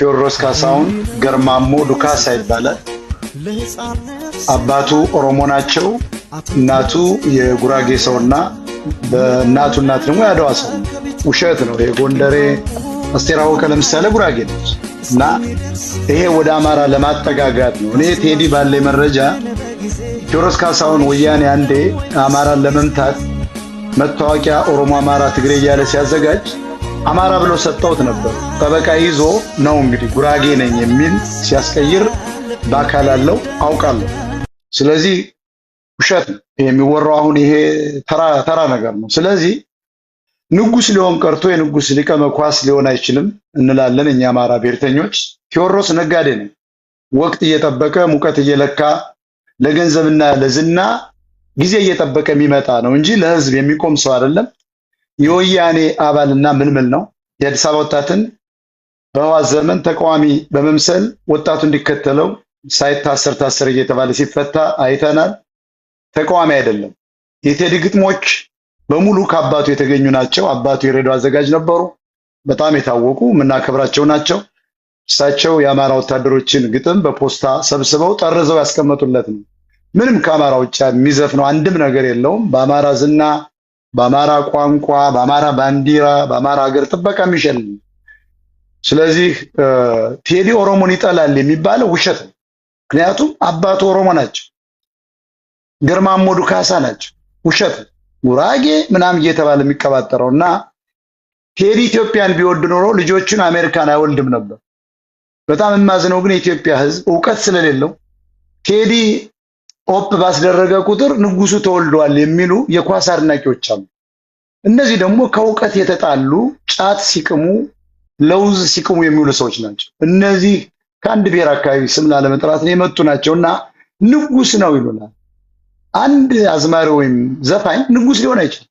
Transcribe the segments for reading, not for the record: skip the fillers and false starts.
ቴዎድሮስ ካሳሁን ገርማሞ ዱካሳ ይባላል። አባቱ ኦሮሞ ናቸው። እናቱ የጉራጌ ሰውና በእናቱ እናት ደግሞ ያደዋ ሰው። ውሸት ነው። የጎንደሬ አስቴር አወቀ ለምሳሌ ጉራጌ ነች እና ይሄ ወደ አማራ ለማጠጋጋት ነው። እኔ ቴዲ ባለ መረጃ ቴዎድሮስ ካሳሁን ወያኔ አንዴ አማራን ለመምታት መታወቂያ ኦሮሞ፣ አማራ፣ ትግሬ እያለ ሲያዘጋጅ አማራ ብሎ ሰጠውት ነበር። ጠበቃ ይዞ ነው እንግዲህ ጉራጌ ነኝ የሚል ሲያስቀይር በአካል አለው አውቃለሁ። ስለዚህ ውሸት ነው የሚወራው። አሁን ይሄ ተራ ነገር ነው። ስለዚህ ንጉስ ሊሆን ቀርቶ የንጉስ ሊቀ መኳስ ሊሆን አይችልም እንላለን እኛ አማራ ብሔርተኞች። ቴዎድሮስ ነጋዴ ነው። ወቅት እየጠበቀ ሙቀት እየለካ ለገንዘብና ለዝና ጊዜ እየጠበቀ የሚመጣ ነው እንጂ ለህዝብ የሚቆም ሰው አይደለም። የወያኔ አባልና ምልምል ነው። የአዲስ አበባ ወጣትን በህወሓት ዘመን ተቃዋሚ በመምሰል ወጣቱ እንዲከተለው ሳይታሰር ታሰር እየተባለ ሲፈታ አይተናል። ተቃዋሚ አይደለም። የቴዲ ግጥሞች በሙሉ ከአባቱ የተገኙ ናቸው። አባቱ የሬዲዮ አዘጋጅ ነበሩ። በጣም የታወቁ የምናከብራቸው ናቸው። እሳቸው የአማራ ወታደሮችን ግጥም በፖስታ ሰብስበው ጠርዘው ያስቀመጡለት ነው። ምንም ከአማራ ውጭ የሚዘፍነው አንድም ነገር የለውም። በአማራ ዝና፣ በአማራ ቋንቋ፣ በአማራ ባንዲራ፣ በአማራ ሀገር ጥበቃ የሚሸልም። ስለዚህ ቴዲ ኦሮሞን ይጠላል የሚባለው ውሸት ነው። ምክንያቱም አባቱ ኦሮሞ ናቸው፣ ገርማሞ ዱካሳ ናቸው። ውሸት ነው። ጉራጌ ምናምን እየተባለ የሚቀባጠረውና ቴዲ ኢትዮጵያን ቢወድ ኖሮ ልጆቹን አሜሪካን አይወልድም ነበር። በጣም የማዝነው ግን የኢትዮጵያ ሕዝብ እውቀት ስለሌለው ቴዲ ኦፕ ባስደረገ ቁጥር ንጉሱ ተወልዷል የሚሉ የኳስ አድናቂዎች አሉ። እነዚህ ደግሞ ከእውቀት የተጣሉ ጫት ሲቅሙ ለውዝ ሲቅሙ የሚውሉ ሰዎች ናቸው። እነዚህ ከአንድ ብሔር አካባቢ ስም ላለመጥራት ነው የመጡ ናቸውና ንጉስ ነው ይሉናል። አንድ አዝማሪ ወይም ዘፋኝ ንጉስ ሊሆን አይችልም።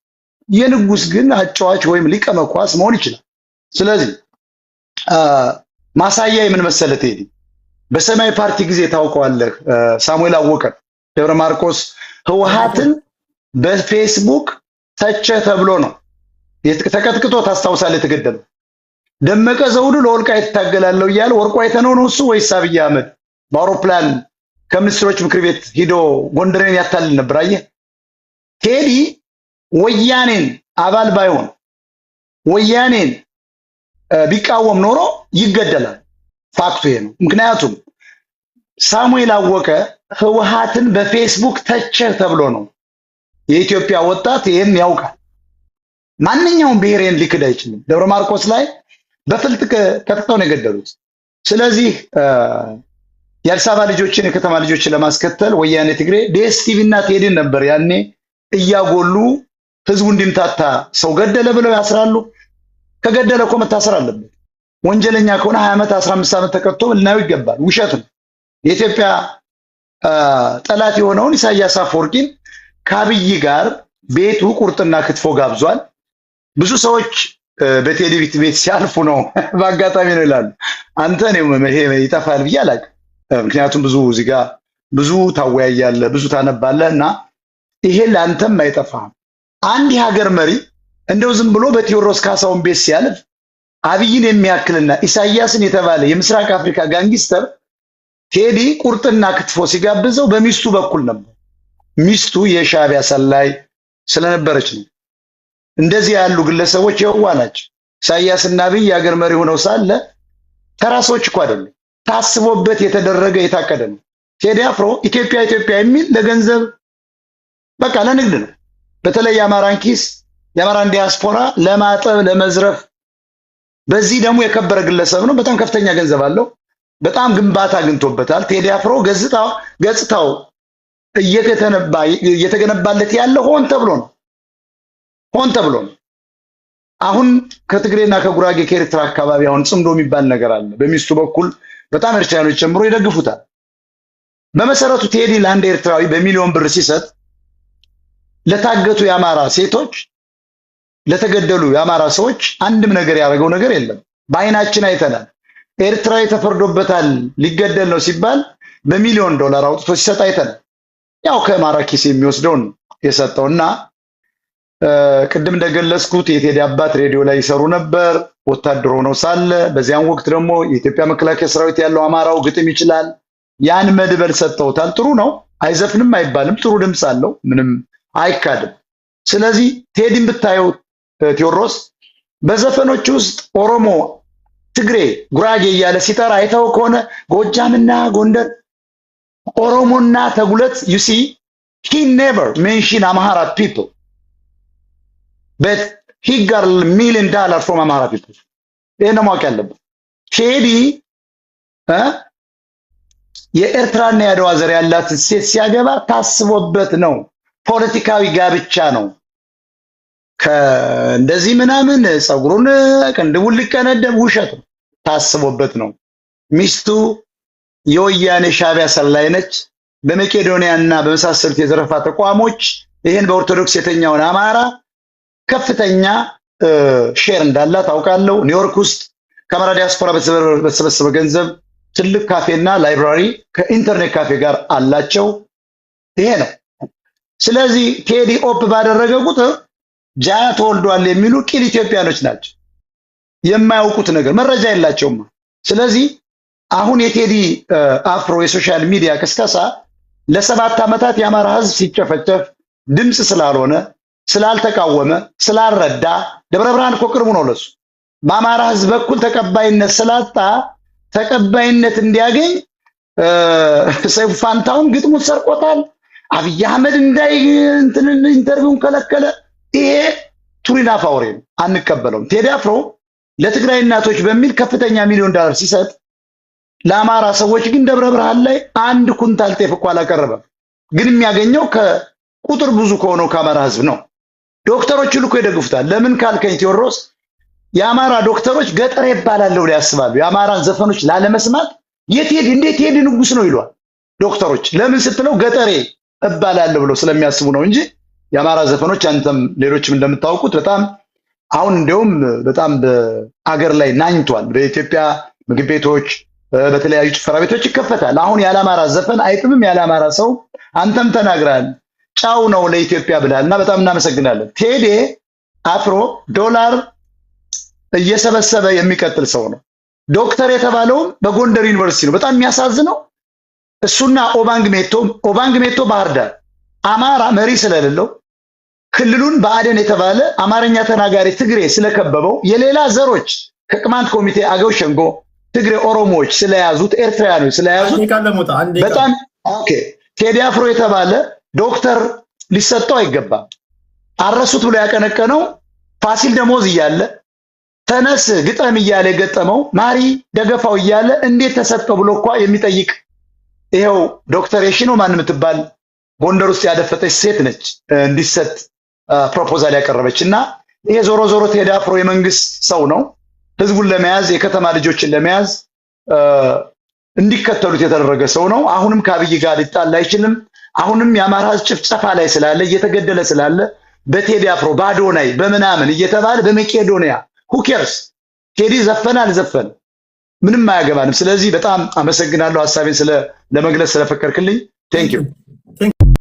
የንጉስ ግን አጫዋች ወይም ሊቀ መኳስ መሆን ይችላል። ስለዚህ ማሳያ የምን መሰለ ቴዲ በሰማያዊ ፓርቲ ጊዜ ታውቀዋለህ። ሳሙኤል አወቀ ደብረ ማርቆስ ህወሓትን በፌስቡክ ተቸ ተብሎ ነው ተቀጥቅጦ ታስታውሳለህ የተገደለው። ደመቀ ዘውዱ ለወልቃይት ታገላለሁ እያለ ወርቁ አይተነው ነው እሱ ወይስ አብይ አህመድ በአውሮፕላን ከሚኒስትሮች ምክር ቤት ሂዶ ጎንደርን ያታልል ነበር? አየህ ቴዲ ወያኔን አባል ባይሆን ወያኔን ቢቃወም ኖሮ ይገደላል። ፋክቱ ይሄ ነው። ምክንያቱም ሳሙኤል አወቀ ህወሓትን በፌስቡክ ተቸ ተብሎ ነው። የኢትዮጵያ ወጣት ይሄን ያውቃል። ማንኛውም ብሔርን ሊክድ አይችልም። ደብረ ማርቆስ ላይ በፍልጥ ቀጥቅጠው ነው የገደሉት። ስለዚህ የአዲስ አበባ ልጆችን የከተማ ልጆችን ለማስከተል ወያኔ ትግሬ ዲኤስቲቪ እና ቴዲን ነበር ያኔ እያጎሉ ህዝቡ እንዲምታታ ሰው ገደለ ብለው ያስራሉ። ከገደለ እኮ መታሰር አለበት። ወንጀለኛ ከሆነ 20 ዓመት 15 ዓመት ተቀጥቶ ልናየው ይገባል። ውሸት ነው። የኢትዮጵያ ጠላት የሆነውን ኢሳያስ አፈወርቂን ከአብይ ጋር ቤቱ ቁርጥና ክትፎ ጋብዟል። ብዙ ሰዎች በቴዲ ቤት ሲያልፉ ነው በአጋጣሚ ነው ይላሉ። አንተ ነው ይሄ ይጠፋል ብዬ አላውቅም። ምክንያቱም ብዙ እዚህ ጋር ብዙ ታወያያለህ፣ ብዙ ታነባለህ እና ይሄ ለአንተም አይጠፋም። አንድ የሀገር መሪ እንደው ዝም ብሎ በቴዎድሮስ ካሳሁን ቤት ሲያልፍ አብይን የሚያክልና ኢሳያስን የተባለ የምስራቅ አፍሪካ ጋንጊስተር ቴዲ ቁርጥና ክትፎ ሲጋብዘው በሚስቱ በኩል ነበር። ሚስቱ የሻዕቢያ ሰላይ ስለነበረች ነው። እንደዚህ ያሉ ግለሰቦች የዋ ናቸው። ኢሳያስና አብይ የሀገር መሪ ሆነው ሳለ ተራ ሰዎች እኮ አይደለም። ታስቦበት የተደረገ የታቀደ ነው። ቴዲ አፍሮ ኢትዮጵያ ኢትዮጵያ የሚል ለገንዘብ በቃ ለንግድ ነው። በተለይ የአማራን ኪስ የአማራን ዲያስፖራ ለማጠብ ለመዝረፍ። በዚህ ደግሞ የከበረ ግለሰብ ነው። በጣም ከፍተኛ ገንዘብ አለው። በጣም ግንባታ አግኝቶበታል። ቴዲ አፍሮ ገጽታው እየተገነባለት ያለ ሆን ተብሎ ነው። አሁን ከትግሬና ከጉራጌ ከኤርትራ አካባቢ አሁን ጽምዶ የሚባል ነገር አለ። በሚስቱ በኩል በጣም ኤርትራኖች ጨምሮ ይደግፉታል። በመሰረቱ ቴዲ ለአንድ ኤርትራዊ በሚሊዮን ብር ሲሰጥ ለታገቱ የአማራ ሴቶች ለተገደሉ የአማራ ሰዎች አንድም ነገር ያደረገው ነገር የለም። በአይናችን አይተናል። ኤርትራዊ ተፈርዶበታል ሊገደል ነው ሲባል በሚሊዮን ዶላር አውጥቶ ሲሰጥ አይተናል። ያው ከአማራ ኪስ የሚወስደውን የሰጠውና ቅድም እንደገለጽኩት የቴዲ አባት ሬዲዮ ላይ ይሰሩ ነበር ወታደር ሆነው ሳለ። በዚያን ወቅት ደግሞ የኢትዮጵያ መከላከያ ሰራዊት ያለው አማራው ግጥም ይችላል። ያን መድበል ሰጥተውታል። ጥሩ ነው፣ አይዘፍንም አይባልም። ጥሩ ድምፅ አለው፣ ምንም አይካድም። ስለዚህ ቴዲን ብታየው ቴዎድሮስ በዘፈኖች ውስጥ ኦሮሞ፣ ትግሬ፣ ጉራጌ እያለ ሲጠራ አይተው ከሆነ ጎጃምና ጎንደር፣ ኦሮሞና ተጉለት you see he never mentioned Amhara people but he got $1 million from Amhara people. ይሄን ነው ማወቅ ያለብን። ቴዲ የኤርትራና የአድዋ ዘር ያላትን ሴት ሲያገባ ታስቦበት ነው። ፖለቲካዊ ጋብቻ ነው። እንደዚህ ምናምን ጸጉሩን ቅንድቡን ሊቀነደብ ውሸት ነው። ታስቦበት ነው። ሚስቱ የወያኔ ሻዕቢያ ሰላይ ነች። በመቄዶንያና በመሳሰሉት የዘረፋ ተቋሞች ይሄን በኦርቶዶክስ የተኛውን አማራ ከፍተኛ ሼር እንዳላት ታውቃለሁ። ኒውዮርክ ውስጥ ከአማራ ዲያስፖራ በተሰበሰበ ገንዘብ ትልቅ ካፌና ላይብራሪ ከኢንተርኔት ካፌ ጋር አላቸው። ይሄ ነው። ስለዚህ ቴዲ ኦፕ ባደረገ ቁጥር ጃ ተወልዷል የሚሉ ቂል ኢትዮጵያኖች ናቸው። የማያውቁት ነገር መረጃ የላቸውም። ስለዚህ አሁን የቴዲ አፍሮ የሶሻል ሚዲያ ቅስቀሳ ለ7 ዓመታት የአማራ ሕዝብ ሲጨፈጨፍ ድምጽ ስላልሆነ ስላልተቃወመ ስላልረዳ ደብረ ብርሃን እኮ ቅርቡ ነው ለሱ በአማራ ሕዝብ በኩል ተቀባይነት ስላጣ ተቀባይነት እንዲያገኝ ሰይፉ ፋንታውን ግጥሙን ሰርቆታል። አብይ አህመድ እንዳይ ኢንተርቪውን ከለከለ። ይሄ ቱሪና ፋውሬ ነው፣ አንቀበለውም። ቴዲ አፍሮ ለትግራይ እናቶች በሚል ከፍተኛ $1 ሚሊዮን ሲሰጥ ለአማራ ሰዎች ግን ደብረ ብርሃን ላይ 1 ኩንታል ጤፍ እንኳን አላቀረበም። ግን የሚያገኘው ከቁጥር ብዙ ከሆነው ከአማራ ህዝብ ነው። ዶክተሮች ልኮ ይደግፉታል። ለምን ካልከኝ ቴዎድሮስ የአማራ ዶክተሮች ገጠሬ ይባላል ብለው ያስባሉ። የአማራን ዘፈኖች ላለመስማት እንዴት ቴዲ ንጉስ ነው ይሏል ዶክተሮች። ለምን ስትለው ገጠሬ እባላለሁ ብለው ስለሚያስቡ ነው እንጂ የአማራ ዘፈኖች አንተም ሌሎችም እንደምታውቁት በጣም አሁን እንደውም በጣም በአገር ላይ ናኝቷል። በኢትዮጵያ ምግብ ቤቶች በተለያዩ ጭፈራ ቤቶች ይከፈታል። አሁን ያለአማራ ዘፈን አይጥምም። ያለአማራ ሰው አንተም ተናግራል ጫው ነው ለኢትዮጵያ ብላልና በጣም እናመሰግናለን። ቴዲ አፍሮ ዶላር እየሰበሰበ የሚቀጥል ሰው ነው። ዶክተር የተባለውም በጎንደር ዩኒቨርሲቲ ነው። በጣም የሚያሳዝነው እሱና ኦባንግ ሜቶ ባህር ዳር አማራ መሪ ስለሌለው ክልሉን በአደን የተባለ አማርኛ ተናጋሪ ትግሬ ስለከበበው የሌላ ዘሮች ከቅማንት ኮሚቴ አገው ሸንጎ ትግሬ ኦሮሞዎች ስለያዙት ኤርትራውያኖች ስለያዙት በጣም ኦኬ። ቴዲ አፍሮ የተባለ ዶክተር ሊሰጠው አይገባም። አረሱት ብሎ ያቀነቀነው ፋሲል ደሞዝ እያለ ተነስ ግጠም እያለ የገጠመው ማሪ ደገፋው እያለ እንዴት ተሰጠው ብሎ እንኳን የሚጠይቅ ይሄው ዶክተር የሺኖ ማን የምትባል ጎንደር ውስጥ ያደፈጠች ሴት ነች እንዲሰጥ ፕሮፖዛል ያቀረበችና ይሄ ዞሮ ዞሮ ቴዲ አፍሮ የመንግስት ሰው ነው። ህዝቡን ለመያዝ የከተማ ልጆችን ለመያዝ እንዲከተሉት የተደረገ ሰው ነው። አሁንም ከአብይ ጋር ሊጣላ አይችልም። አሁንም የአማራ ህዝብ ጭፍጨፋ ላይ ስላለ እየተገደለ ስላለ በቴዲ አፍሮ ባዶናይ በመናምን እየተባለ በመቄዶንያ who cares ቴዲ ዘፈነ አልዘፈነ ምንም አያገባንም። ስለዚህ በጣም አመሰግናለሁ ሐሳቤን ለመግለጽ ስለፈቀድክልኝ። ቴንክ ዩ